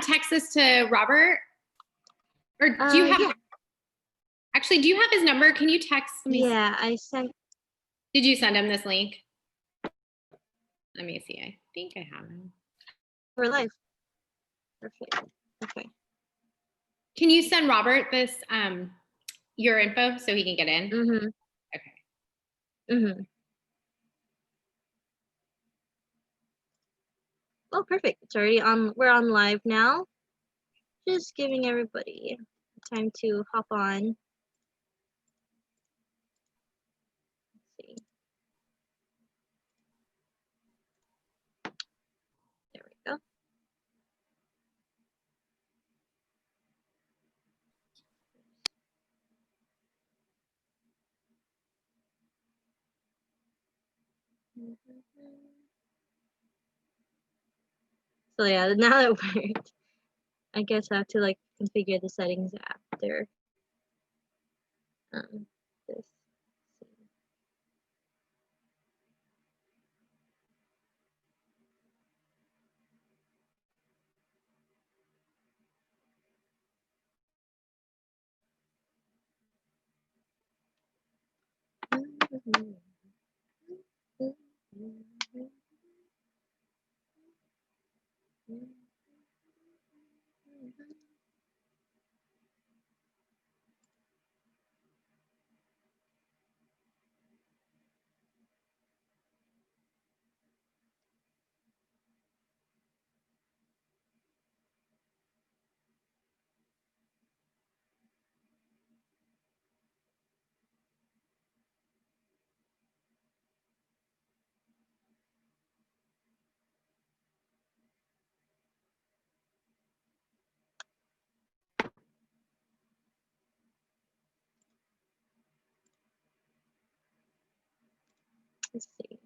text this to Robert? Or do you have, actually, do you have his number? Can you text me? Yeah, I sent. Did you send him this link? Let me see. I think I have him. We're live. Perfect. Okay. Can you send Robert this, your info so he can get in? Mm-hmm. Okay. Mm-hmm. Oh, perfect. It's already on. We're on live now. Just giving everybody time to hop on. Let's see. There we go. So yeah, now that we're, I guess I have to like configure the settings after this. Let's see.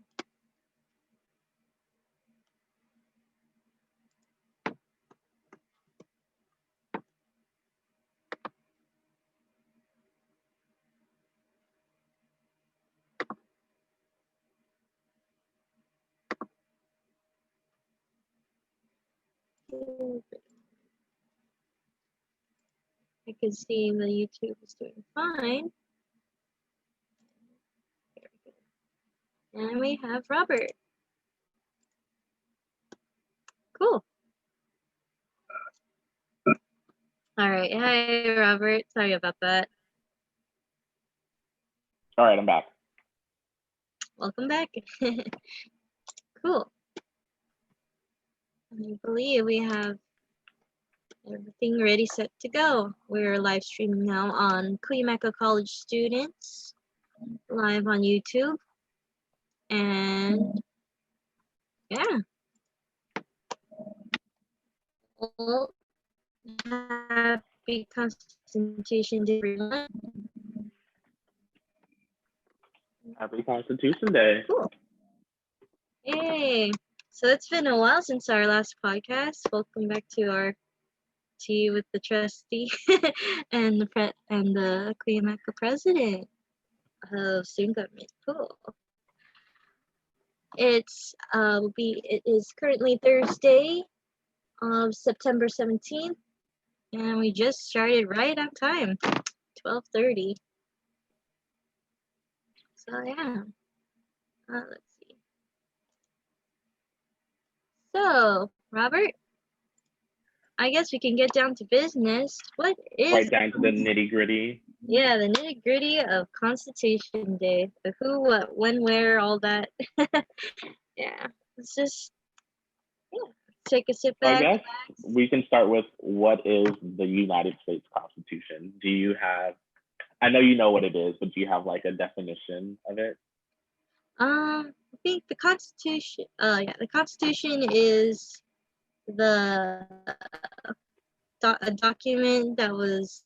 I can see the YouTube is doing fine. There we go. And we have Robert. Cool. All right. Hi, Robert. Sorry about that. All right, I'm back. Welcome back. Cool. I believe we have everything ready, set to go. We're live streaming now on Cuyamaca College Students, live on YouTube. And yeah. Well, happy Constitution Day, everyone. Happy Constitution Day. Cool. Yay. So it's been a while since our last podcast. Welcome back to our Tea with the Trustee and the Cuyamaca President of Student Government. Cool. It is currently Thursday of September 17th, and we just started right on time, 12:30. So yeah, let's see. So Robert, I guess we can get down to business. What is right down to the nitty gritty? Yeah, the nitty gritty of Constitution Day, the who, what, when, where, all that. Yeah, let's just take a sit back. I guess we can start with what is the United States Constitution? Do you have, I know you know what it is, but do you have like a definition of it? I think the Constitution, the Constitution is a document that was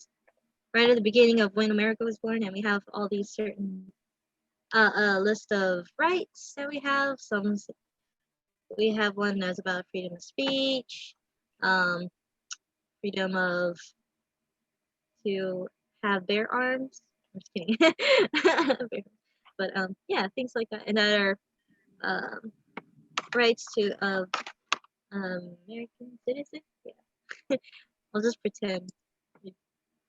right at the beginning of when America was born, and we have all these certain list of rights that we have. We have one that's about freedom of speech, freedom to have bear arms. I'm just kidding. But yeah, things like that, and that are rights to American citizens. Yeah, I'll just pretend.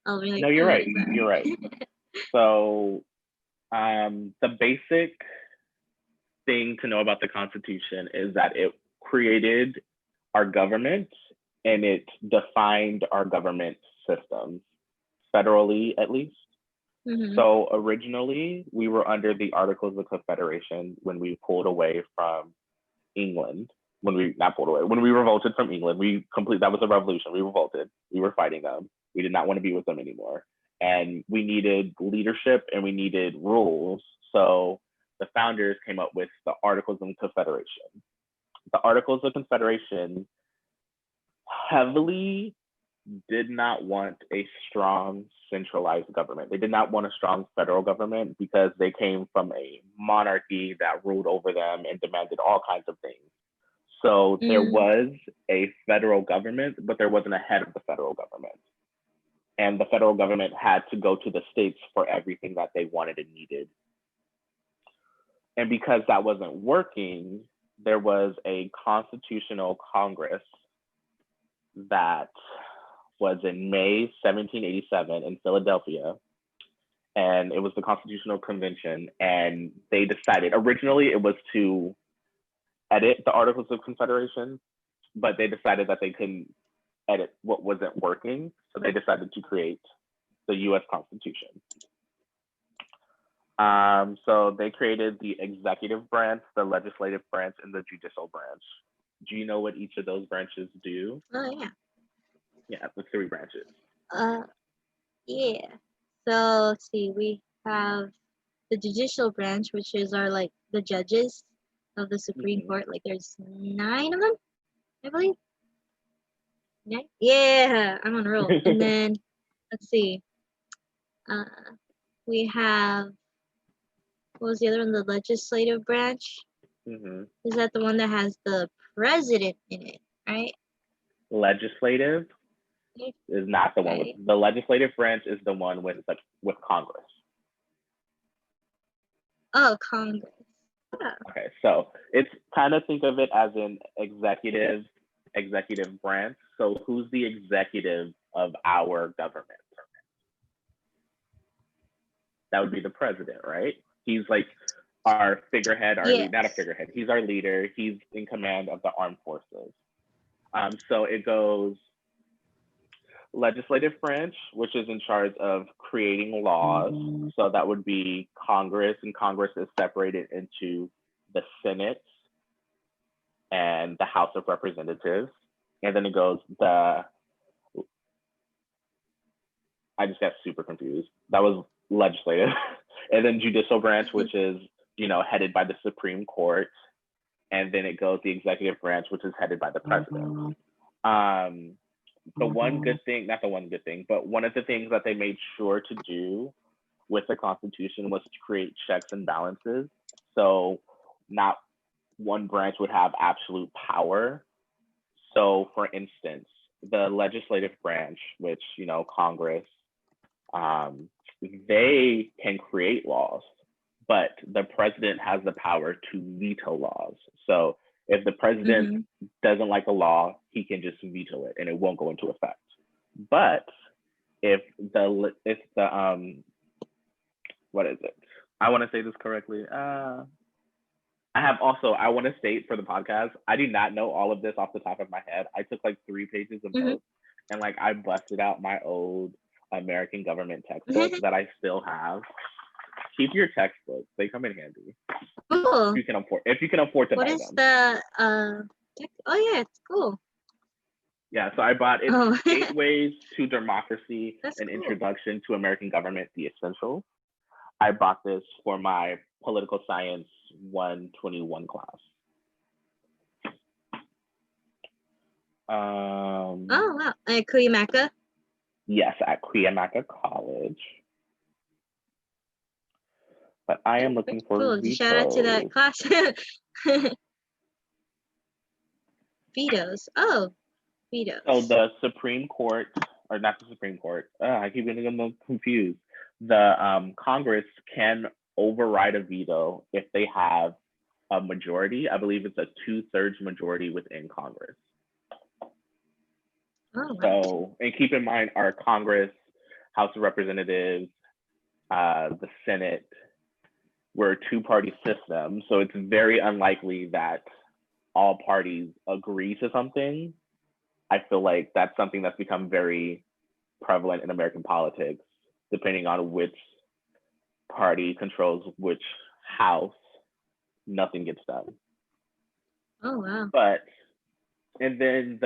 I'll be like, No, you're what right. is that? You're right. So the basic thing to know about the Constitution is that it created our government and it defined our government systems, federally at least. Mhm. So originally, we were under the Articles of Confederation when we pulled away from England. When we not pulled away, when we revolted from England, that was a revolution. We revolted. We were fighting them. We did not want to be with them anymore. And we needed leadership and we needed rules. So the founders came up with the Articles of Confederation. The Articles of Confederation heavily did not want a strong centralized government. They did not want a strong federal government because they came from a monarchy that ruled over them and demanded all kinds of things. So there was a federal government, but there wasn't a head of the federal government. And the federal government had to go to the states for everything that they wanted and needed. And because that wasn't working, there was a constitutional Congress that was in May 1787 in Philadelphia. And it was the Constitutional Convention. And they decided, originally it was to edit the Articles of Confederation, but they decided that they couldn't edit what wasn't working. So they decided to create the US Constitution. So they created the executive branch, the legislative branch, and the judicial branch. Do you know what each of those branches do? Oh yeah. Yeah, the 3 branches. Yeah. So let's see. We have the judicial branch, which is our like the judges of the Supreme Court. Like there's 9 of them, I believe. 9? Yeah, I'm on a roll. And then let's see. We have, what was the other one? The legislative branch. Is that the one that has the president in it, right? Legislative is not the one with the legislative branch is the one with Congress. Oh, Congress. Oh. Okay, so it's kind of think of it as an executive branch. So who's the executive of our government? That would be the president, right? He's like our figurehead, not a figurehead. He's our leader. He's in command of the armed forces. So it goes legislative branch, which is in charge of creating laws. So that would be Congress, and Congress is separated into the Senate and the House of Representatives. And then it goes I just got super confused. That was legislative. And then judicial branch, which is, headed by the Supreme Court. And then it goes the executive branch, which is headed by the president. One of the things that they made sure to do with the Constitution was to create checks and balances. So not one branch would have absolute power. So for instance, the legislative branch, which, Congress, they can create laws, but the president has the power to veto laws. So if the president doesn't like a law, he can just veto it and it won't go into effect. But if what is it? I want to say this correctly. I want to state for the podcast, I do not know all of this off the top of my head. I took like 3 pages of notes and I busted out my old American government textbook that I still have. Keep your textbooks; they come in handy. Cool. If you can afford to buy them. What is the oh yeah, it's cool. Yeah, so I bought it. 8 Ways to Democracy: An Introduction to American Government, the Essentials. I bought this for my political science 121 class. Oh wow, at Cuyamaca? Yes, at Cuyamaca College. But I am looking for vetoes. Shout out to that class. Vetoes. Oh, vetoes. So the Supreme Court, or not the Supreme Court, I keep getting them confused. The Congress can override a veto if they have a majority. I believe it's a 2/3 majority within Congress. Oh, wow. So, and keep in mind, our Congress, House of Representatives, the Senate, we're a two-party system. So it's very unlikely that all parties agree to something. I feel like that's something that's become very prevalent in American politics, depending on which party controls which house, nothing gets done. Oh, wow. But, and then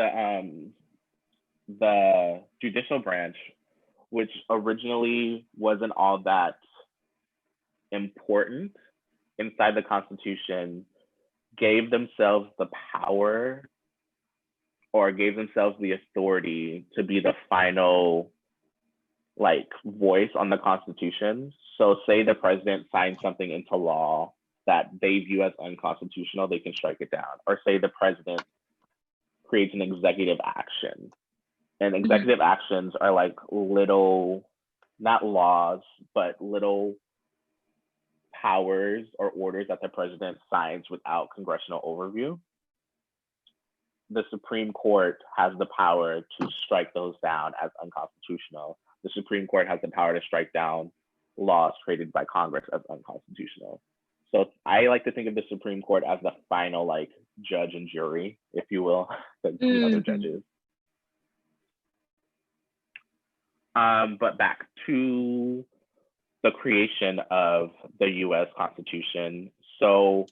the judicial branch, which originally wasn't all that important inside the Constitution, gave themselves the power or gave themselves the authority to be the final like voice on the Constitution. So say the president signs something into law that they view as unconstitutional, they can strike it down. Or say the president creates an executive action. And executive actions are like little, not laws, but little powers or orders that the president signs without congressional overview. The Supreme Court has the power to strike those down as unconstitutional. The Supreme Court has the power to strike down laws created by Congress as unconstitutional. So I like to think of the Supreme Court as the final like judge and jury, if you will, because you know they're judges. But back to the creation of the US Constitution. So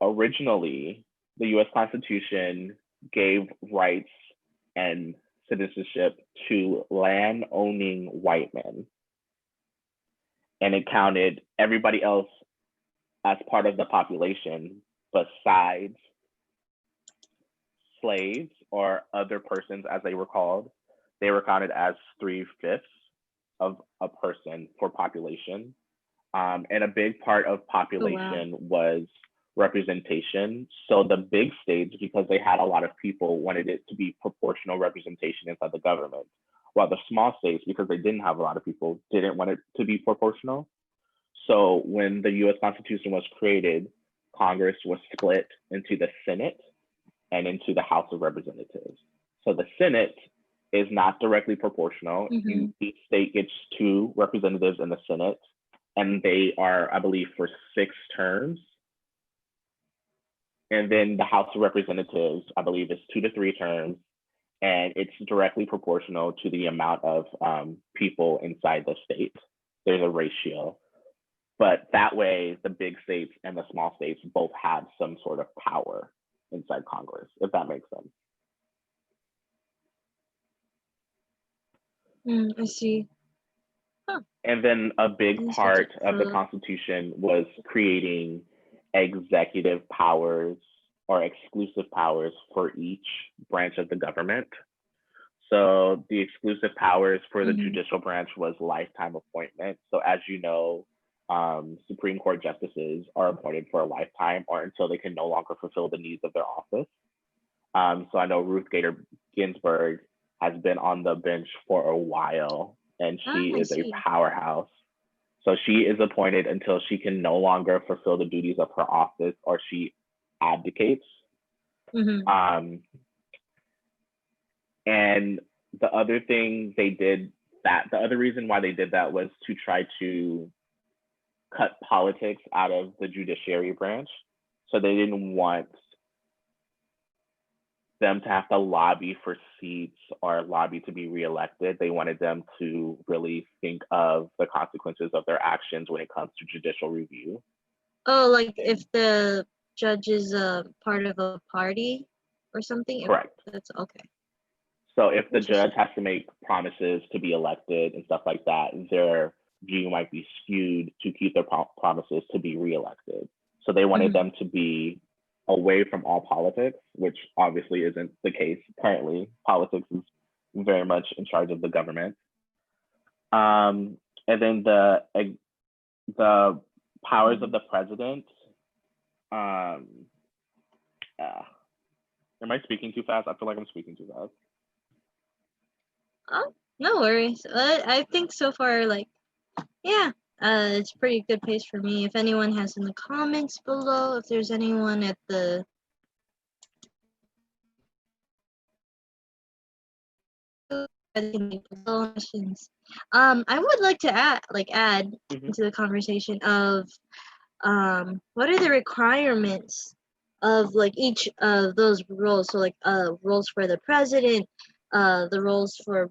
originally, the US Constitution gave rights and citizenship to land-owning white men. And it counted everybody else as part of the population besides slaves or other persons, as they were called. They were counted as 3/5 of a person for population. And a big part of population was representation. So the big states, because they had a lot of people, wanted it to be proportional representation inside the government, while the small states, because they didn't have a lot of people, didn't want it to be proportional. So when the US Constitution was created, Congress was split into the Senate and into the House of Representatives. So the Senate is not directly proportional. Each state gets 2 representatives in the Senate, and they are, I believe, for 6 terms. And then the House of Representatives, I believe, is 2 to 3 terms, and it's directly proportional to the amount of people inside the state. There's a ratio. But that way, the big states and the small states both have some sort of power inside Congress, if that makes sense. I see. And then a big part of the Constitution was creating executive powers or exclusive powers for each branch of the government. So the exclusive powers for the judicial branch was lifetime appointment. So as you know, Supreme Court justices are appointed for a lifetime or until they can no longer fulfill the needs of their office. So I know Ruth Bader Ginsburg has been on the bench for a while, and she is a powerhouse. So she is appointed until she can no longer fulfill the duties of her office or she abdicates. And the other thing they did the other reason why they did that was to try to cut politics out of the judiciary branch. So they didn't want them to have to lobby for seats or lobby to be reelected. They wanted them to really think of the consequences of their actions when it comes to judicial review. Oh, like if the judge is a part of a party or something? Correct. That's okay. So if the judge has to make promises to be elected and stuff like that, their view might be skewed to keep their promises to be reelected. So they wanted them to be away from all politics, which obviously isn't the case currently. Politics is very much in charge of the government. And then the powers of the president. Am I speaking too fast? I feel like I'm speaking too fast. Oh, no worries. I think so far, like, yeah, it's pretty good pace for me. If anyone has in the comments below, if there's anyone at the They can make their own questions. I would like to add Mhm. into the conversation of what are the requirements of like each of those roles? So like roles for the president, the roles for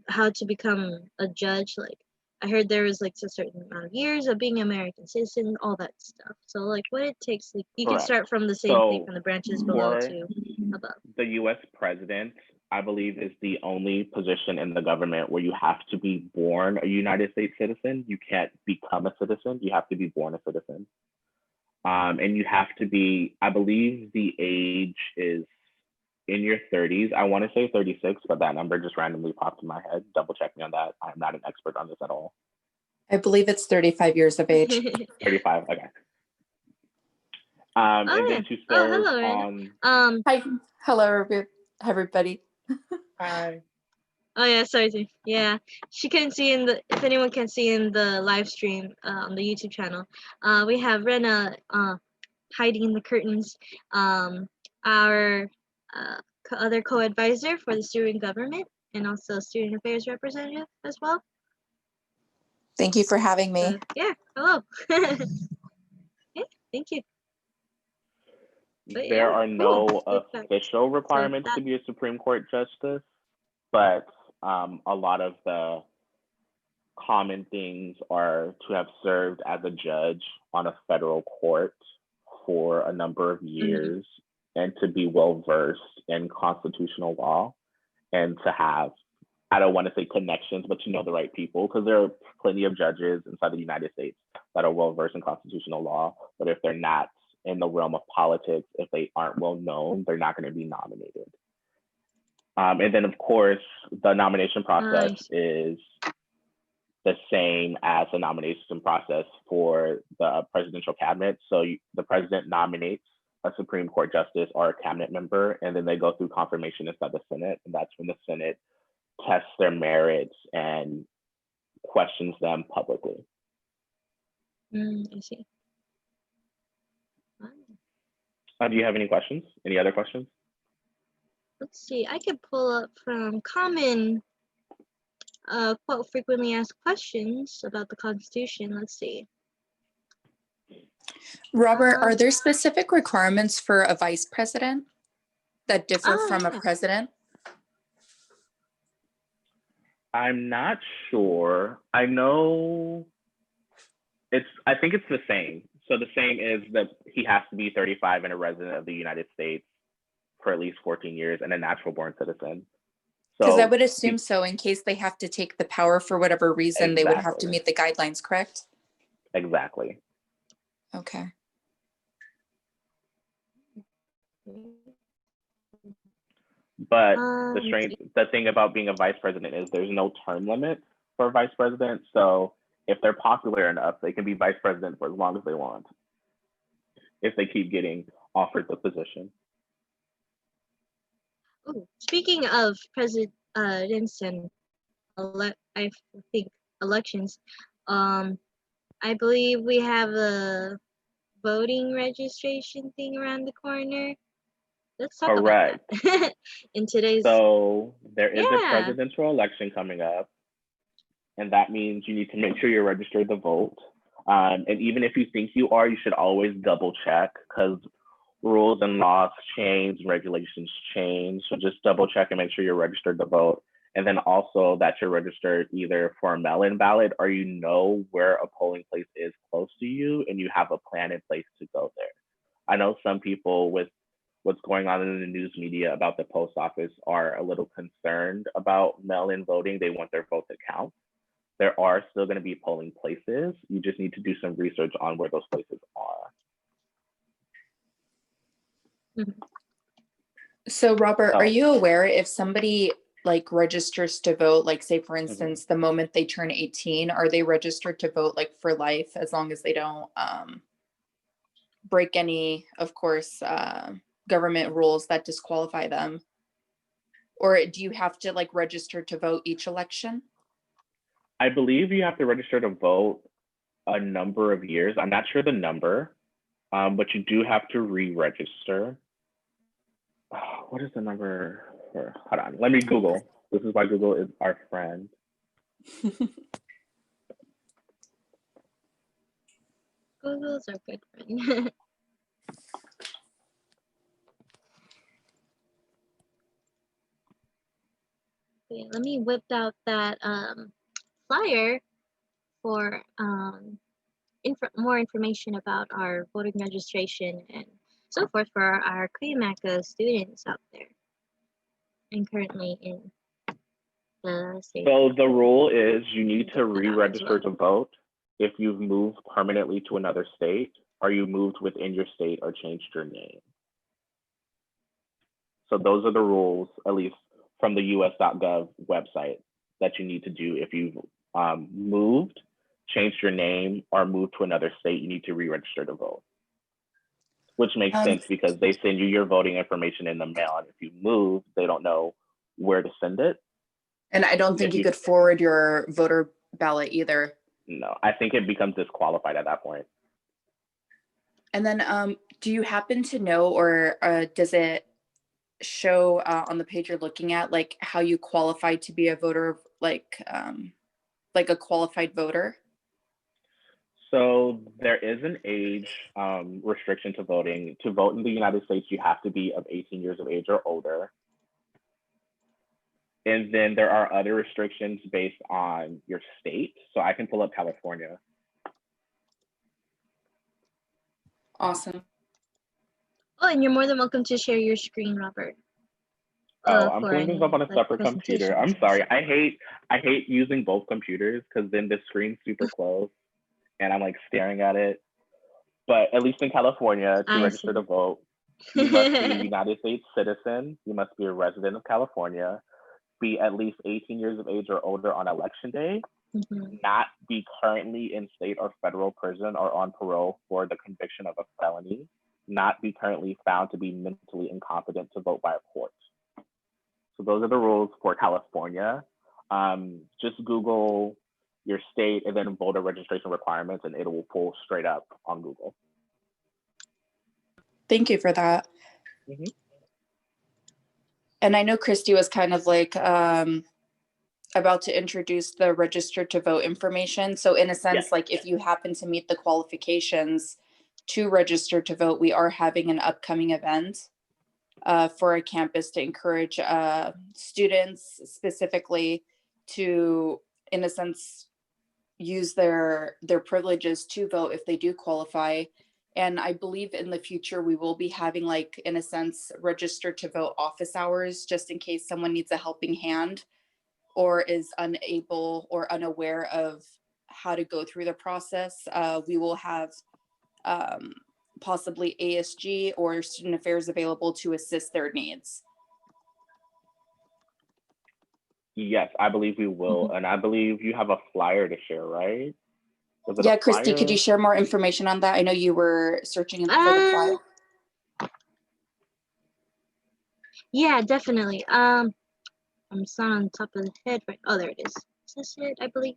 how to become a judge. Like I heard there was like a certain amount of years of being an American citizen, all that stuff. So like what it takes, like you can Correct. start from the same thing So from the branches below for to above. the US president, I believe, is the only position in the government where you have to be born a United States citizen. You can't become a citizen. You have to be born a citizen. And you have to be, I believe the age is in your 30s. I want to say 36, but that number just randomly popped in my head. Double check me on that. I'm not an expert on this at all. I believe it's 35 years of age. 35, okay. And yeah. then to serve hello, Anna. on. Hi, hello, everybody. Hi. Oh yeah, sorry. Yeah, she couldn't see in the. If anyone can see in the live stream on the YouTube channel, we have Rena hiding in the curtains. Our other co-advisor for the student government and also student affairs representative as well. Thank you for having me. So, yeah, hello. Yeah, thank you. But There yeah, are cool. no Good fact. official requirements that- to be a Supreme Court justice, but a lot of the common things are to have served as a judge on a federal court for a number of years and to be well versed in constitutional law and to have, I don't want to say connections, but to know the right people, because there are plenty of judges inside the United States that are well versed in constitutional law, but if they're not in the realm of politics, if they aren't well known, they're not going to be nominated. And then, of course, the nomination process is the same as the nomination process for the presidential cabinet. So the president nominates a Supreme Court justice or a cabinet member, and then they go through confirmation inside the Senate, and that's when the Senate tests their merits and questions them publicly. I see. Do you have any questions? Any other questions? Let's see. I could pull up from common quote frequently asked questions about the Constitution. Let's see. Robert, are there specific requirements for a vice president that differ from a president? I'm not sure. I know I think it's the same. So the same is that he has to be 35 and a resident of the United States for at least 14 years and a natural born citizen. Because I would assume so, in case they have to take the power for whatever reason, they would have to meet the guidelines, correct? Exactly. Okay. But the thing about being a vice president is there's no term limit for a vice president. So if they're popular enough, they can be vice president for as long as they want, if they keep getting offered the position. Ooh, speaking of presidents and I think elections, I believe we have a voting registration thing around the corner. Let's talk about that. In today's. So there is a presidential election coming up, and that means you need to make sure you're registered to vote. And even if you think you are, you should always double check, because rules and laws change, regulations change. So just double check and make sure you're registered to vote. And then also that you're registered either for a mail-in ballot, or you know where a polling place is close to you and you have a plan in place to go there. I know some people with what's going on in the news media about the post office are a little concerned about mail-in voting. They want their vote to count. There are still going to be polling places. You just need to do some research on where those places are. So Robert, are you aware if somebody like registers to vote, like say for instance, the moment they turn 18, are they registered to vote like for life, as long as they don't break any, of course, government rules that disqualify them? Or do you have to like register to vote each election? I believe you have to register to vote a number of years. I'm not sure the number, but you do have to re-register. What is the number for? Hold on, let me Google This is why Google is our friend. Google's our good friend. Okay, let me whip out that flyer for more information about our voting registration and so forth for our Cuyamaca students out there and currently in the state. So the rule is you need to Check that out as re-register well. to vote if you've moved permanently to another state, or you moved within your state or changed your name. So those are the rules, at least from the us.gov website, that you need to do if you've moved, changed your name, or moved to another state. You need to re-register to vote, which makes sense because they send you your voting information in the mail, and if you move, they don't know where to send it. And I don't think you could forward your voter ballot either. No, I think it becomes disqualified at that point. And then do you happen to know, or does it show on the page you're looking at, like how you qualify to be a voter, like a qualified voter? So there is an age restriction to voting. To vote in the United States, you have to be of 18 years of age or older. And then there are other restrictions based on your state. So I can pull up California. Awesome. Oh, and you're more than welcome to share your screen, Robert. Oh, I'm for pulling this any, up on a like, separate computer. I'm sorry. I hate using both computers because then the screen's super close and I'm like staring at it. But at least in California, to register to vote, you must be a United States citizen. You must be a resident of California, be at least 18 years of age or older on election day, not be currently in state or federal prison or on parole for the conviction of a felony, not be currently found to be mentally incompetent to vote by a court. So those are the rules for California. Just Google your state and then voter registration requirements and it will pull straight up on Google. Thank you for that. Mm-hmm. And I know Christy was kind of like about to introduce the register to vote information. So in a sense, like if you happen to meet the qualifications to register to vote, we are having an upcoming event for our campus to encourage students specifically to, in a sense, use their privileges to vote if they do qualify. And I believe in the future, we will be having, like, in a sense, register to vote office hours, just in case someone needs a helping hand or is unable or unaware of how to go through the process. We will have possibly ASG or student affairs available to assist their needs. Yes, I believe we will. And I believe you have a flyer to share, right? Yeah, Christy, could you share more information on that? I know you were searching for the flyer. Yeah, definitely. I'm not on top of the head, right? Oh, there it is. Is this it? I believe.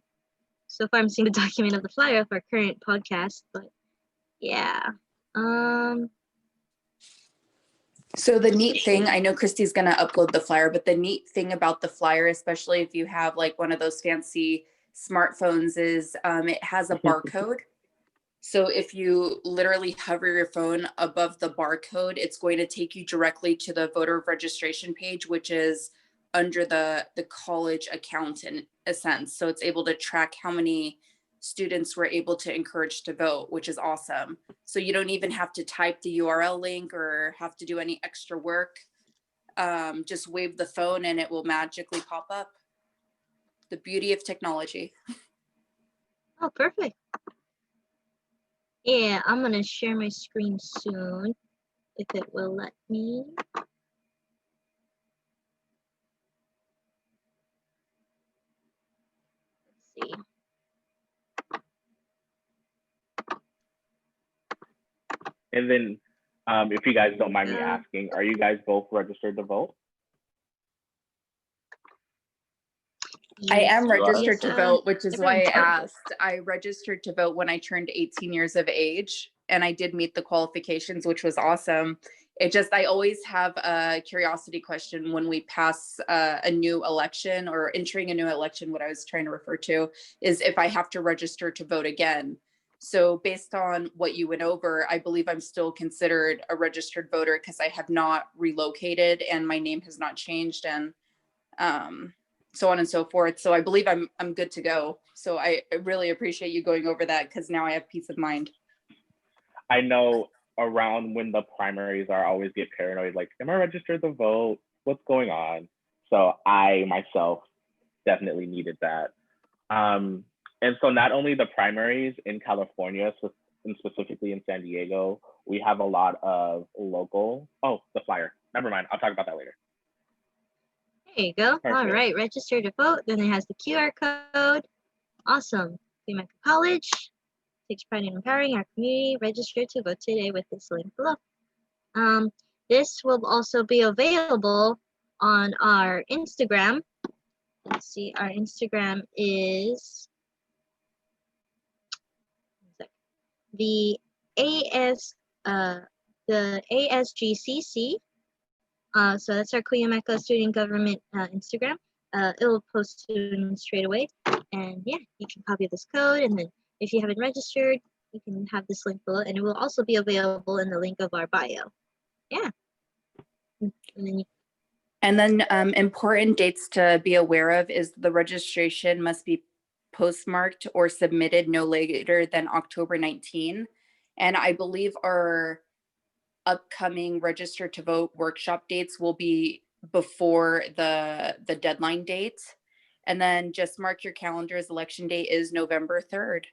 So far, I'm seeing the document of the flyer of our current podcast, but yeah. So the neat thing, I know Christy's going to upload the flyer, but the neat thing about the flyer, especially if you have like one of those fancy smartphones, is it has a barcode. So if you literally hover your phone above the barcode, it's going to take you directly to the voter registration page, which is under the college account in a sense. So it's able to track how many students were able to encourage to vote, which is awesome. So you don't even have to type the URL link or have to do any extra work. Just wave the phone and it will magically pop up. The beauty of technology. Oh, perfect. Yeah, I'm gonna share my screen soon, if it will let me. Let's see. And then if you guys don't mind me asking, are you guys both registered to vote? I am registered to vote, which is why I Everyone's asked. I registered to vote when I turned 18 years of age, and I did meet the qualifications, which was awesome. I always have a curiosity question when we pass a new election or entering a new election. What I was trying to refer to is if I have to register to vote again. So based on what you went over, I believe I'm still considered a registered voter because I have not relocated and my name has not changed, and so on and so forth. So I believe I'm good to go. So I really appreciate you going over that because now I have peace of mind. I know around when the primaries are, I always get paranoid, like, am I registered to vote? What's going on? So I myself definitely needed that. And so not only the primaries in California, and specifically in San Diego, we have a lot of local, oh, the flyer. Never mind, I'll talk about that later. There you go. Perfect. All right, register to vote. Then it has the QR code. Awesome. Cuyamaca College takes pride in empowering our community. Register to vote today with this link below. This will also be available on our Instagram. Let's see, our Instagram is the ASGCC. So that's our Cuyamaca Student Government Instagram. It will post soon straight away. And yeah, you can copy this code, and then if you haven't registered, you can have this link below, and it will also be available in the link of our bio. Yeah. And then important dates to be aware of is the registration must be postmarked or submitted no later than October 19. And I believe our upcoming register to vote workshop dates will be before the deadline date. And then just mark your calendars. Election day is November 3rd.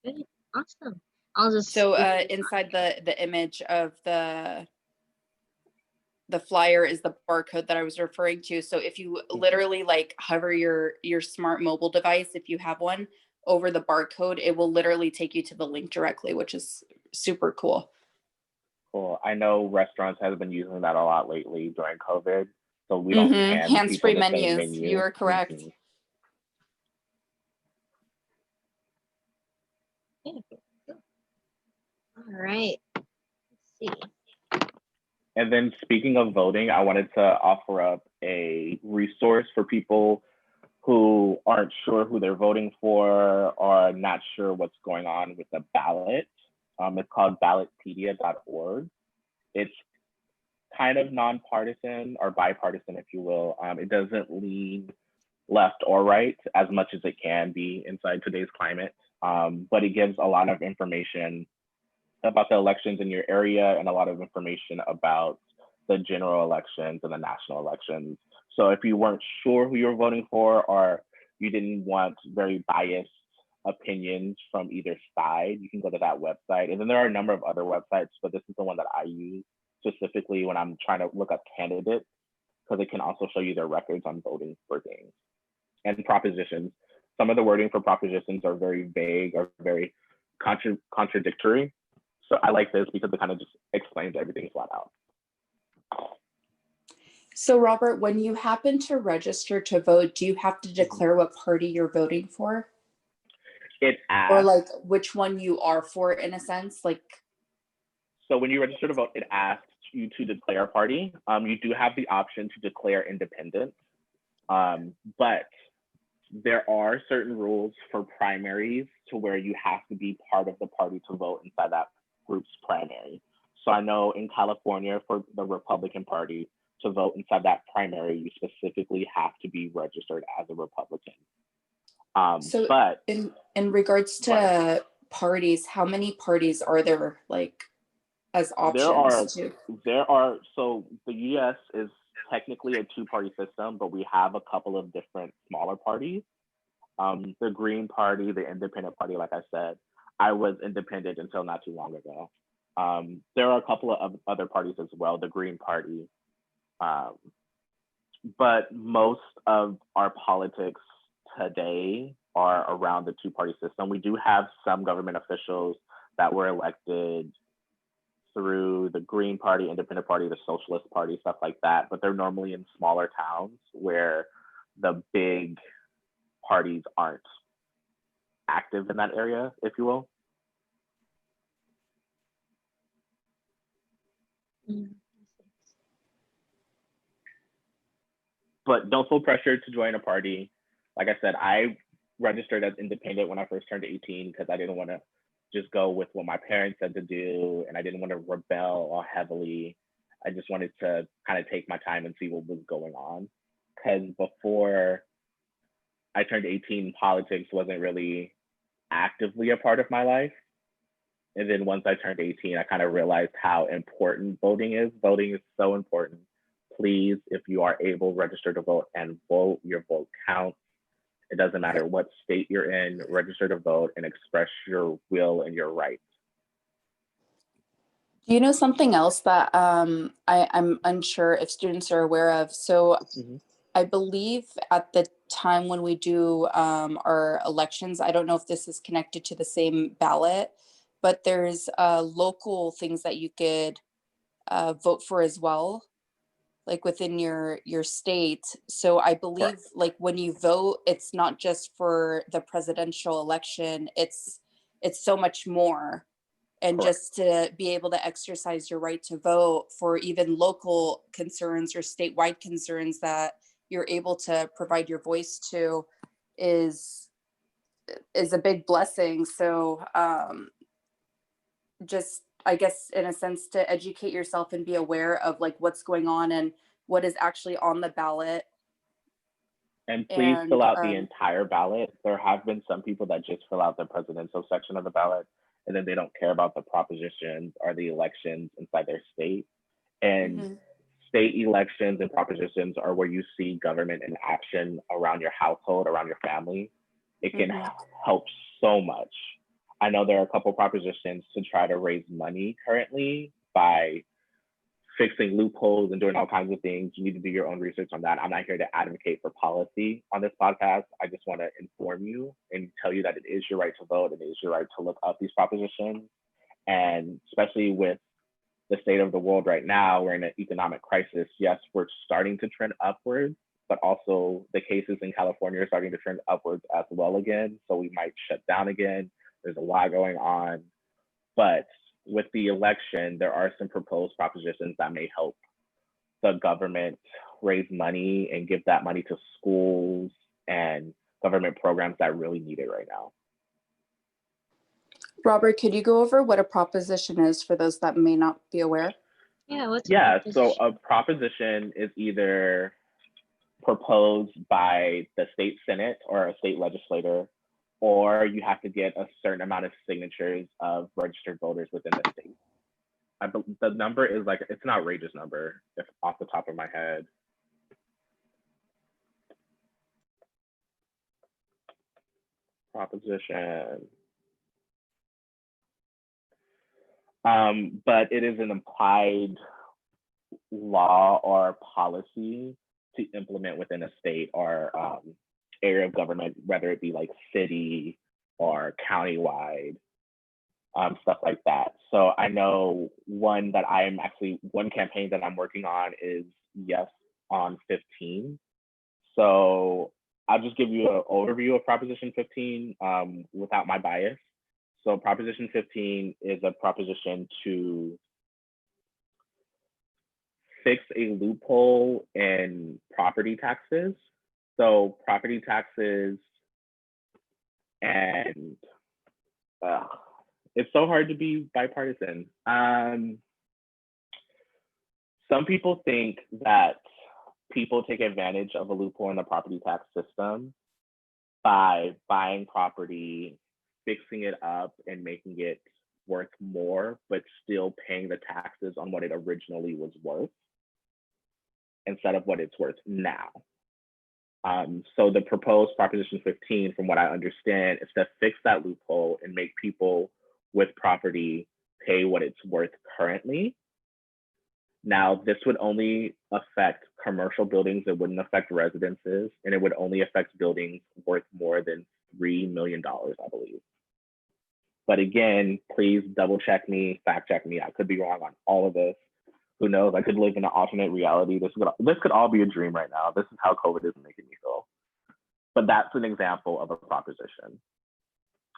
Good. Awesome. I'll just inside the image of the flyer is the barcode that I was referring to. So if you literally like hover your smart mobile device, if you have one, over the barcode, it will literally take you to the link directly, which is super cool. Cool. I know restaurants have been using that a lot lately during COVID. So we don't hand hands-free people the same menus. menu. You are correct. All right. Let's see. And then speaking of voting, I wanted to offer up a resource for people who aren't sure who they're voting for or not sure what's going on with the ballot. It's called ballotpedia.org. It's kind of nonpartisan or bipartisan, if you will. It doesn't lean left or right as much as it can be inside today's climate, but it gives a lot of information about the elections in your area and a lot of information about the general elections and the national elections. So if you weren't sure who you were voting for or you didn't want very biased opinions from either side, you can go to that website. And then there are a number of other websites, but this is the one that I use specifically when I'm trying to look up candidates, because it can also show you their records on voting for things and propositions. Some of the wording for propositions are very vague or very contradictory. So I like this because it kind of just explains everything flat out. So Robert, when you happen to register to vote, do you have to declare what party you're voting for? It asks, or like which one you are for, in a sense, like. So when you register to vote, it asks you to declare a party. You do have the option to declare independent, but there are certain rules for primaries to where you have to be part of the party to vote inside that group's primary. So I know in California for the Republican Party, to vote inside that primary, you specifically have to be registered as a Republican. So but in regards to parties, how many parties are there, like, as options? There are, so the US is technically a two-party system, but we have a couple of different smaller parties. The Green Party, the Independent Party, like I said, I was independent until not too long ago. There are a couple of other parties as well, the Green Party. But most of our politics today are around the two-party system. We do have some government officials that were elected through the Green Party, Independent Party, the Socialist Party, stuff like that, but they're normally in smaller towns where the big parties aren't active in that area, if you will. Mm. But don't feel pressured to join a party. Like I said, I registered as independent when I first turned 18 because I didn't want to just go with what my parents said to do, and I didn't want to rebel all heavily. I just wanted to kind of take my time and see what was going on. Because before I turned 18, politics wasn't really actively a part of my life. And then once I turned 18, I kind of realized how important voting is. Voting is so important. Please, if you are able, register to vote and vote. Your vote counts. It doesn't matter what state you're in, register to vote and express your will and your rights. Do you know something else that I'm unsure if students are aware of? So Mhm. I believe at the time when we do our elections, I don't know if this is connected to the same ballot, but there's local things that you could vote for as well, like within your state. So I believe like when you vote, it's not just for the presidential election, it's so much more. And Correct. just to be able to exercise your right to vote for even local concerns or statewide concerns that you're able to provide your voice to is a big blessing. So just I guess in a sense to educate yourself and be aware of like what's going on and what is actually on the ballot. And please And fill out the entire ballot. There have been some people that just fill out the presidential section of the ballot, and then they don't care about the propositions or the elections inside their state. And state elections and propositions are where you see government in action around your household, around your family. It can help so much. I know there are a couple propositions to try to raise money currently by fixing loopholes and doing all kinds of things. You need to do your own research on that. I'm not here to advocate for policy on this podcast. I just want to inform you and tell you that it is your right to vote. It is your right to look up these propositions. And especially with the state of the world right now, we're in an economic crisis. Yes, we're starting to trend upwards, but also the cases in California are starting to trend upwards as well again. So we might shut down again. There's a lot going on. But with the election, there are some proposed propositions that may help the government raise money and give that money to schools and government programs that really need it right now. Robert, could you go over what a proposition is for those that may not be aware? Yeah, so a proposition is either proposed by the state senate or a state legislator, or you have to get a certain amount of signatures of registered voters within the state. The number is like, it's an outrageous number, if off the top of my head. Proposition. But it is an implied law or policy to implement within a state or area of government, whether it be like city or countywide, stuff like that. So I know one campaign that I'm working on is Yes on 15. So I'll just give you an overview of Proposition 15 without my bias. So Proposition 15 is a proposition to fix a loophole in property taxes. So property taxes and it's so hard to be bipartisan. Some people think that people take advantage of a loophole in the property tax system by buying property, fixing it up and making it worth more, but still paying the taxes on what it originally was worth instead of what it's worth now. So the proposed Proposition 15, from what I understand, is to fix that loophole and make people with property pay what it's worth currently. Now, this would only affect commercial buildings. It wouldn't affect residences, and it would only affect buildings worth more than $3 million, I believe. But again, please double check me, fact check me. I could be wrong on all of this. Who knows? I could live in an alternate reality. This could all be a dream right now. This is how COVID is making me feel. But that's an example of a proposition.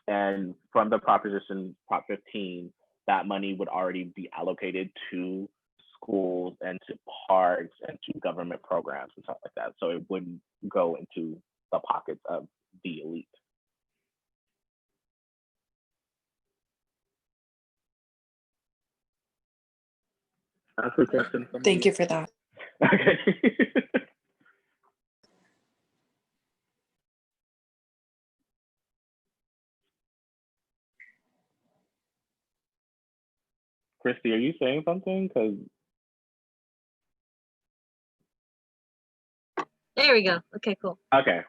And from the proposition, Prop 15, that money would already be allocated to schools and to parks and to government programs and stuff like that. So it wouldn't go into the pockets of the elite. That's a question from Thank you for that. Okay. Christy, are you saying something? Because There we go. Okay, cool. okay.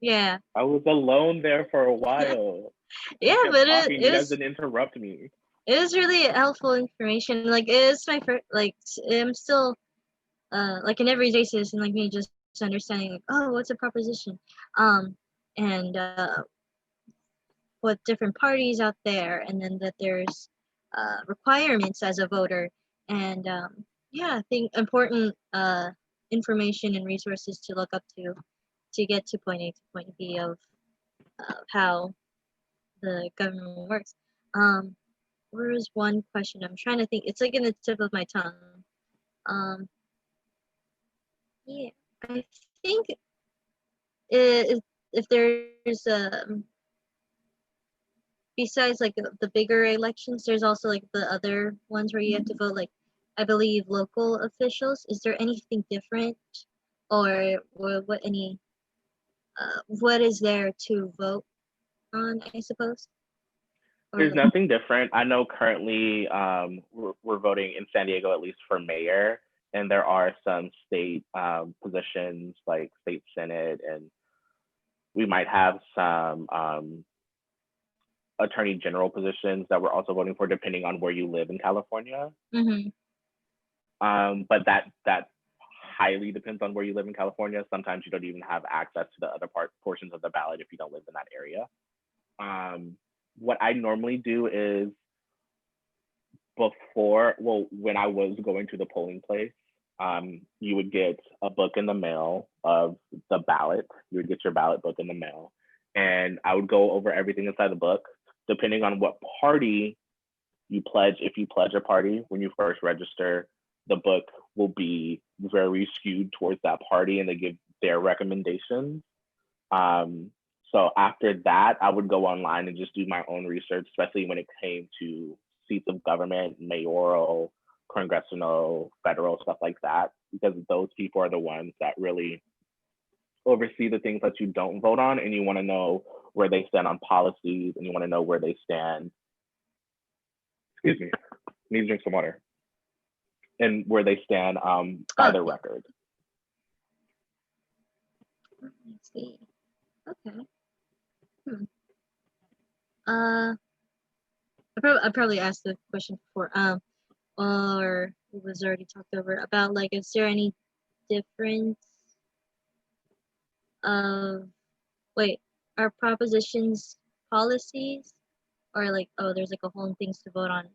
Yeah. I was alone there for a while. Yeah, I kept but talking. it You guys was didn't interrupt me. it was really helpful information. Like it is my first. Like I'm still like an everyday citizen like me, just understanding like, oh, what's a proposition, and what different parties out there, and then that there's requirements as a voter, and yeah, I think important information and resources to look up to get to point A to point B of how the government works. Where is one question? I'm trying to think. It's like in the tip of my tongue. Yeah, I think if there's besides like the bigger elections, there's also like the other ones where you have to vote, like I believe local officials. Is there anything different, or what any what is there to vote on? I suppose. Or There's like, nothing different. I know currently we're voting in San Diego, at least for mayor, and there are some state positions like state senate, and we might have some attorney general positions that we're also voting for, depending on where you live in California. mhm. But that highly depends on where you live in California. Sometimes you don't even have access to the other portions of the ballot if you don't live in that area. What I normally do is when I was going to the polling place, you would get a book in the mail of the ballot. You would get your ballot book in the mail, and I would go over everything inside the book. Depending on what party you pledge, if you pledge a party when you first register, the book will be very skewed towards that party, and they give their recommendations. So after that, I would go online and just do my own research, especially when it came to seats of government, mayoral, congressional, federal, stuff like that, because those people are the ones that really oversee the things that you don't vote on, and you want to know where they stand on policies, and you want to know where they stand. Excuse me, I need to drink some water. And where they stand by their record. Let's see. Okay. I probably asked the question before, or it was already talked over about, like, is there any difference of, wait, are propositions policies, or like, oh, there's like a whole things to vote on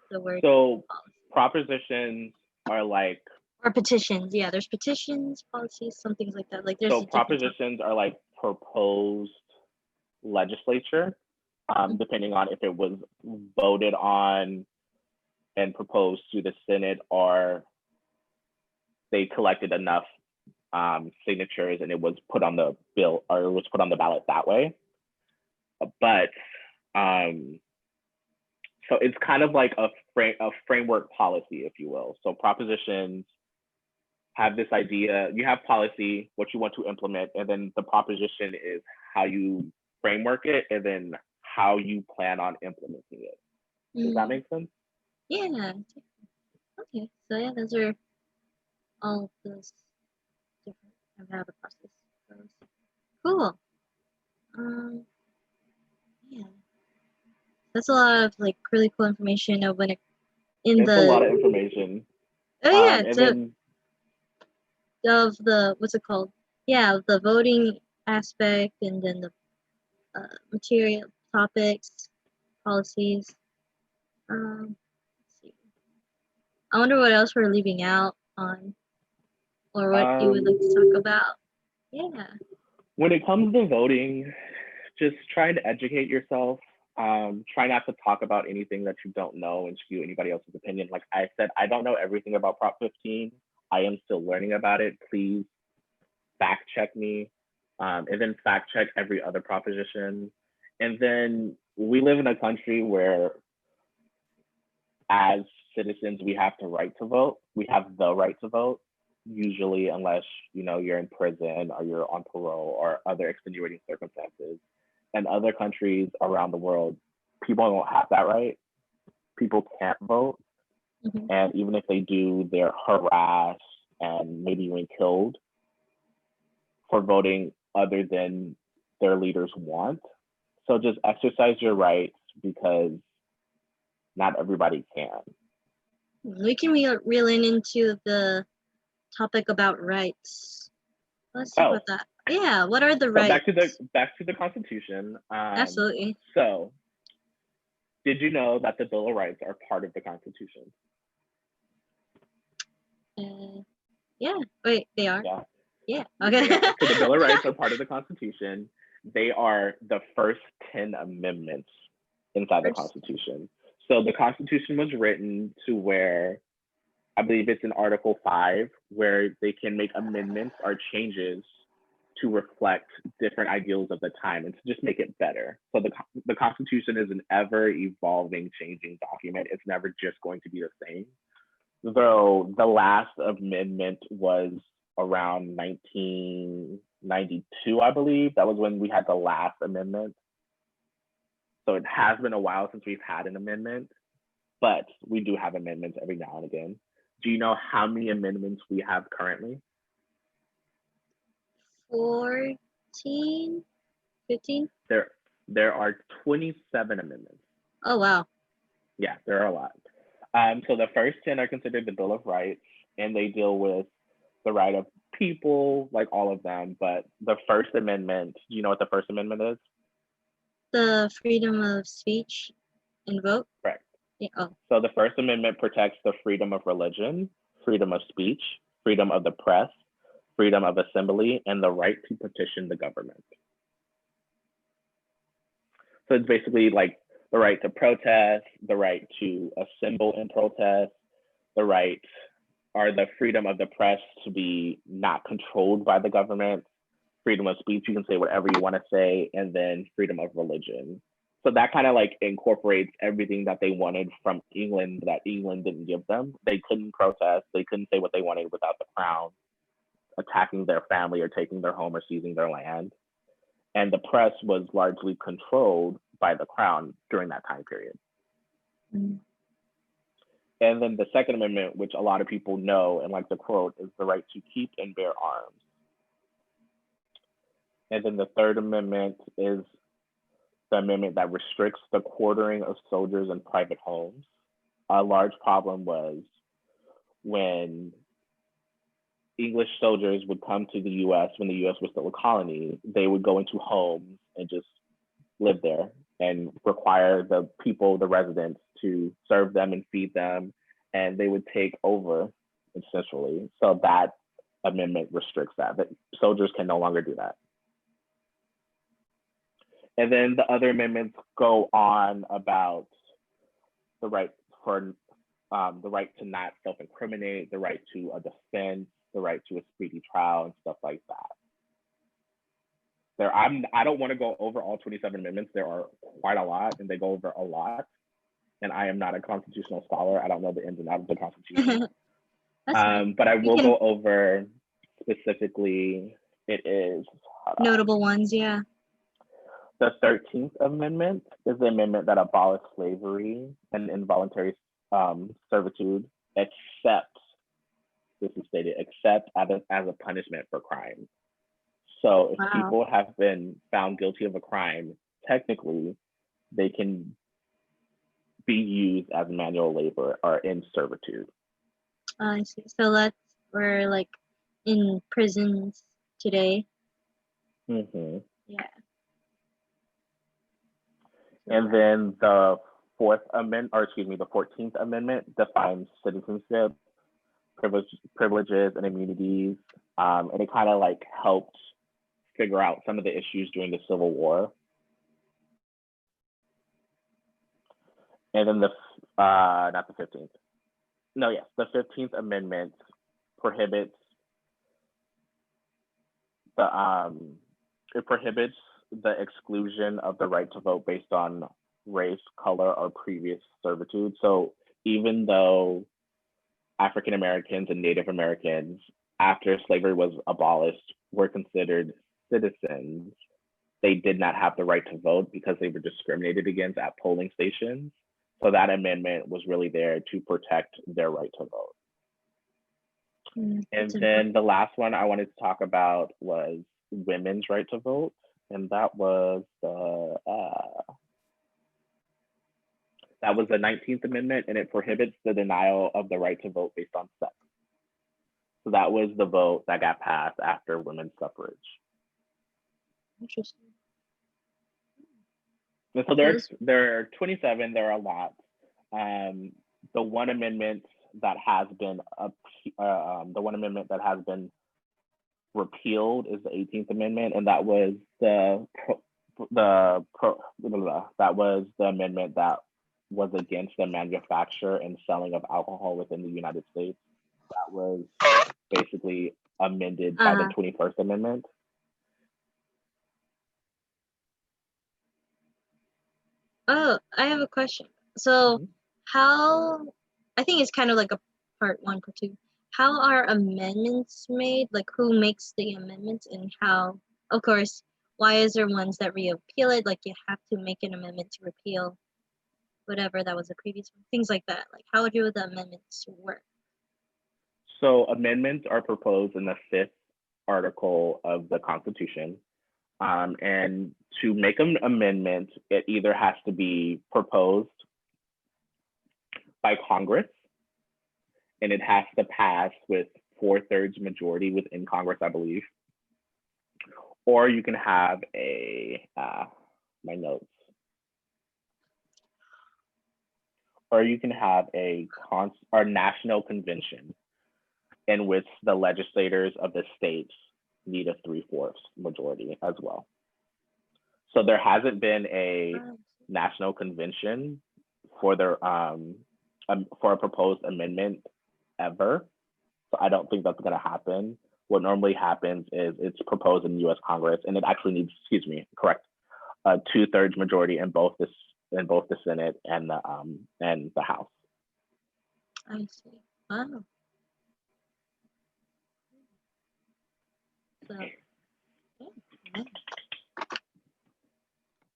the word So policy. propositions are like, or petitions, yeah, there's petitions, policies, some things like that. Like there's so propositions are like proposed legislature, depending on if it was voted on and proposed to the Senate, or they collected enough signatures and it was put on the bill, or it was put on the ballot that way. But so it's kind of like a framework policy, if you will. So propositions have this idea, you have policy, what you want to implement, and then the proposition is how you framework it, and then how you plan on implementing it. Does that make sense? Yeah. Okay. So yeah, those are all of those different of how the process goes. Cool. Yeah. That's a lot of like really cool information of when it in It's the a lot of information. oh yeah, And then of the what's it called? Yeah, the voting aspect, and then the material topics, policies. Let's see. I wonder what else we're leaving out on, or what you would like to talk about. Yeah. when it comes to voting, just trying to educate yourself. Try not to talk about anything that you don't know and skew anybody else's opinion. Like I said, I don't know everything about Prop 15. I am still learning about it. Please fact check me, and then fact check every other proposition. And then we live in a country where, as citizens, we have the right to vote. We have the right to vote, usually, unless you're in prison or you're on parole or other extenuating circumstances. In other countries around the world, people don't have that right. People can't vote. Mhm. And even if they do, they're harassed and maybe even killed for voting other than their leaders want. So just exercise your rights, because not everybody can. We can reel into the topic about rights. Let's talk about that. Yeah, what are the So rights? back to the Constitution. Absolutely. So, did you know that the Bill of Rights are part of the Constitution? Yeah. Wait, they are? Yeah. Yeah. Okay. So the Bill of Rights are part of the Constitution. They are the first 10 amendments inside the Constitution. So the Constitution was written to where, I believe it's in Article 5, where they can make amendments or changes to reflect different ideals of the time and to just make it better. So the Constitution is an ever evolving, changing document. It's never just going to be the same. Though the last amendment was around 1992, I believe. That was when we had the last amendment. So it has been a while since we've had an amendment, but we do have amendments every now and again. Do you know how many amendments we have currently? 14, 15? There are 27 amendments. Oh, wow. Yeah, there are a lot. So the first 10 are considered the Bill of Rights, and they deal with the right of people, like all of them. But the First Amendment, do you know what the First Amendment is? The freedom of speech and vote? Correct. Yeah. Oh. So the First Amendment protects the freedom of religion, freedom of speech, freedom of the press, freedom of assembly, and the right to petition the government. So it's basically like the right to protest, the right to assemble and protest, the right or the freedom of the press to be not controlled by the government, freedom of speech, you can say whatever you want to say, and then freedom of religion. So that kind of like incorporates everything that they wanted from England that England didn't give them. They couldn't protest, they couldn't say what they wanted without the crown attacking their family or taking their home or seizing their land. And the press was largely controlled by the crown during that time period. Mm. And then the Second Amendment, which a lot of people know and like to quote, is the right to keep and bear arms. And then the Third Amendment is the amendment that restricts the quartering of soldiers in private homes. A large problem was when English soldiers would come to the US when the US was still a colony, they would go into homes and just live there and require the people, the residents, to serve them and feed them, and they would take over essentially. So that amendment restricts that soldiers can no longer do that. And then the other amendments go on about the right for the right to not self-incriminate, the right to a defense, the right to a speedy trial, and stuff like that. I don't want to go over all 27 amendments. There are quite a lot, and they go over a lot. And I am not a constitutional scholar. I don't know the ins and outs of the Constitution. But I will go over specifically. It is notable ones, yeah. The 13th Amendment is the amendment that abolished slavery and involuntary servitude, except, this is stated, except as a punishment for crime. So if people have been found guilty of a crime, technically, they can be used as manual labor or in servitude. I see. So that's where, like, in prisons today. Mm-hmm. Yeah. And then the 14th Amendment defines citizenship, privileges, and immunities. And it kind of like helped figure out some of the issues during the Civil War. And then not the 15th. No, yes, the 15th Amendment prohibits it prohibits the exclusion of the right to vote based on race, color, or previous servitude. So even though African Americans and Native Americans, after slavery was abolished, were considered citizens, they did not have the right to vote because they were discriminated against at polling stations. So that amendment was really there to protect their right to vote. And then the last one I wanted to talk about was women's right to vote. And that was the 19th Amendment, and it prohibits the denial of the right to vote based on sex. So that was the vote that got passed after women's suffrage. Interesting. And so there are 27, there are a lot. The one amendment that has been repealed is the 18th Amendment, and that was the amendment that was against the manufacture and selling of alcohol within the United States. That was basically amended by the 21st Amendment. Oh, I have a question. So how, I think it's kind of like a part 1, part 2. How are amendments made? Like who makes the amendments, and how, of course, why is there ones that repeal it? Like you have to make an amendment to repeal whatever that was the previous one. Things like that. Like how do the amendments work? So amendments are proposed in the 5th article of the Constitution. And to make an amendment, it either has to be proposed by Congress, and it has to pass with 4/3 majority within Congress, I believe. Or you can have my notes. Or you can have a national convention in which the legislators of the states need a 3/4 majority as well. So there hasn't been a national convention for for a proposed amendment ever. So I don't think that's going to happen. What normally happens is it's proposed in the U.S. Congress, and it actually needs, a 2/3 majority in both the Senate and the House. I see. Wow. So, yeah.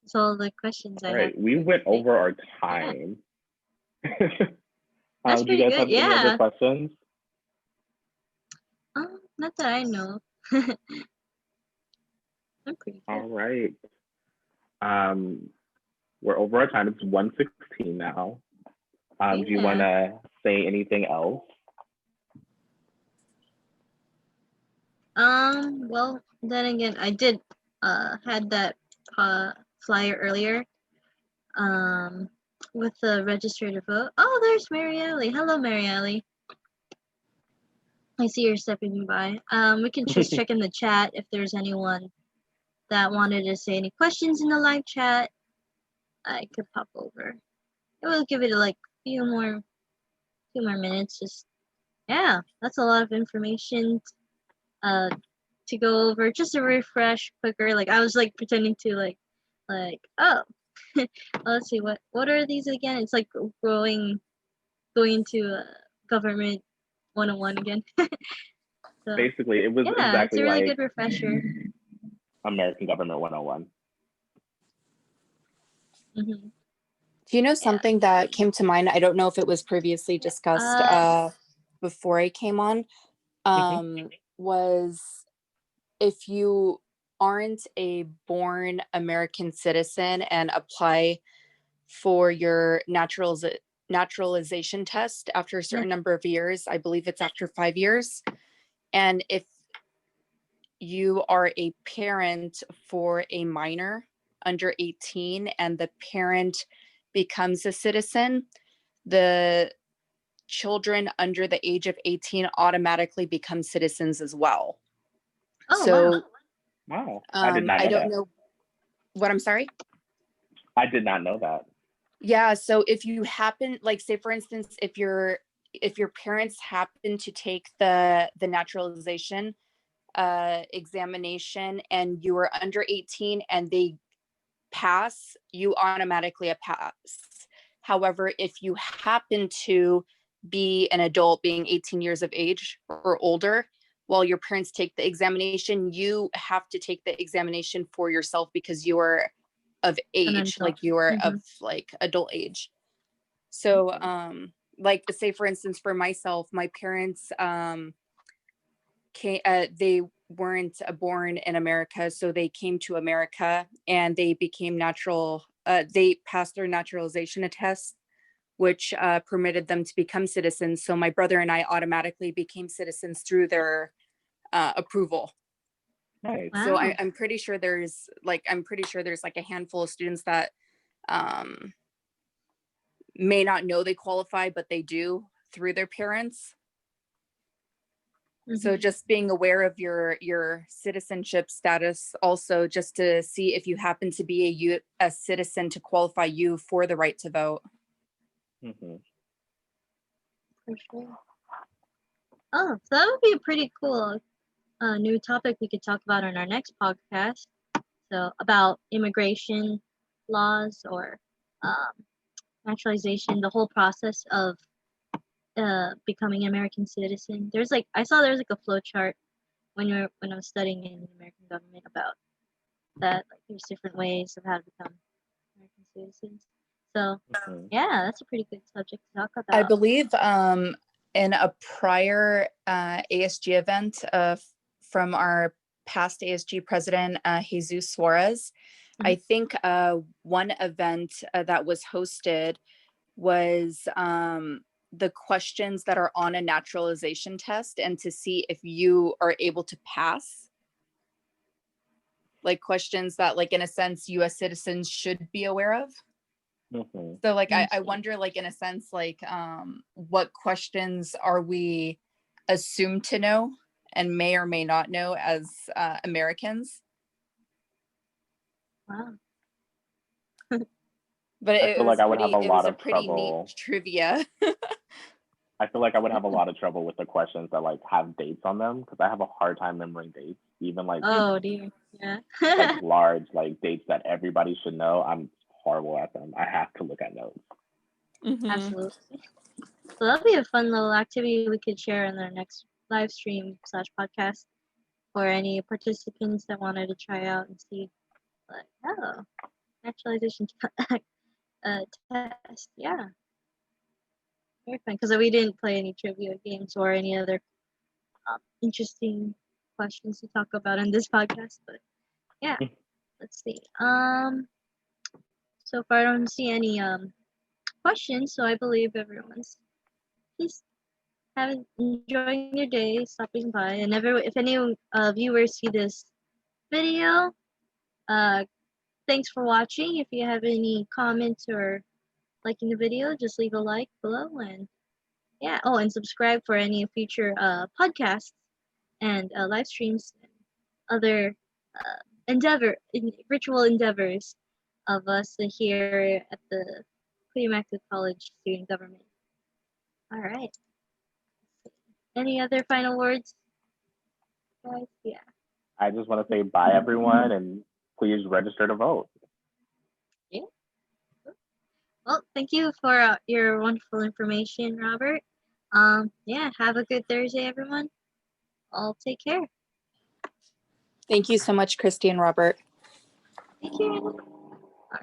That's all the questions I have. All right, we went over our time. Yeah. That's do you pretty guys good. have any other questions? Not that I know. I'm pretty good. All right. We're over our time. It's 1:16 now. Do you want to say anything else? Well, then again, I did had that flyer earlier with the register to vote. Oh, there's Mary Ellie. Hello, Mary Ellie. I see you're stepping by. We can just check in the chat if there's anyone that wanted to say any questions in the live chat. I could pop over. I will give it like a few more minutes. Just that's a lot of information to go over. Just a refresh quicker. Like I was like pretending to like oh let's see what are these again? It's like going to government 101 again. So, basically, it was exactly it's a really like good refresher. American Government 101. Mm-hmm. Do you know something that came to mind? I don't know if it was previously discussed before I came on. Was if you aren't a born American citizen and apply for your naturalization test after a certain number of years, I believe it's after 5 years. And if you are a parent for a minor under 18 and the parent becomes a citizen, the children under the age of 18 automatically become citizens as well. Oh, so wow. I did not know I don't that. know what I'm sorry. I did not know that. Yeah, so if you happen, like say for instance, if your parents happen to take the naturalization examination and you are under 18 and they pass, you automatically a pass. However, if you happen to be an adult being 18 years of age or older while your parents take the examination, you have to take the examination for yourself because you are of age, like you are of like adult age. So like say for instance for myself, my parents they weren't born in America, so they came to America and they became they passed their naturalization test, which permitted them to become citizens. So my brother and I automatically became citizens through their approval. Nice. So I'm pretty sure there's like a handful of students that may not know they qualify, but they do through their parents. So just being aware of your citizenship status, also just to see if you happen to be a citizen to qualify you for the right to vote. Mm-hmm. For sure. Oh, so that would be a pretty cool new topic we could talk about on our next podcast. So about immigration laws or naturalization, the whole process of becoming an American citizen. I saw there's like a flow chart when I was studying in the American government about that. Like there's different ways of how to become American citizens. So yeah, that's a pretty good subject to talk about. I believe in a prior ASG event from our past ASG president, Jesus Suarez, I think one event that was hosted was the questions that are on a naturalization test and to see if you are able to pass. Like questions that like in a sense US citizens should be aware of. So like I wonder like in a sense like what questions are we assumed to know and may or may not know as Americans. Wow. But I feel like I would have a lot of pretty trouble. neat trivia. I feel like I would have a lot of trouble with the questions that like have dates on them because I have a hard time remembering dates, even like oh dear, yeah, like large like dates that everybody should know. I'm horrible at them. I have to look at notes. Absolutely. So that'll be a fun little activity we could share in our next live stream / podcast for any participants that wanted to try out and see. Like, oh, naturalization test, yeah. Very fun because we didn't play any trivia games or any other interesting questions to talk about in this podcast. But yeah, let's see. So far I don't see any questions, so I believe everyone's just enjoying your day, stopping by, and if any viewers see this video, thanks for watching. If you have any comments or liking the video, just leave a like below and. Yeah. Oh, and subscribe for any future podcasts and live streams and other ritual endeavors of us here at the Clearmaxwood College Student Government. All right. Any other final words, guys? Yeah. I just want to say bye, everyone, and please register to vote. Yeah. Well, thank you for your wonderful information, Robert. Yeah, have a good Thursday, everyone. All take care. Thank you so much, Christy and Robert. Thank you.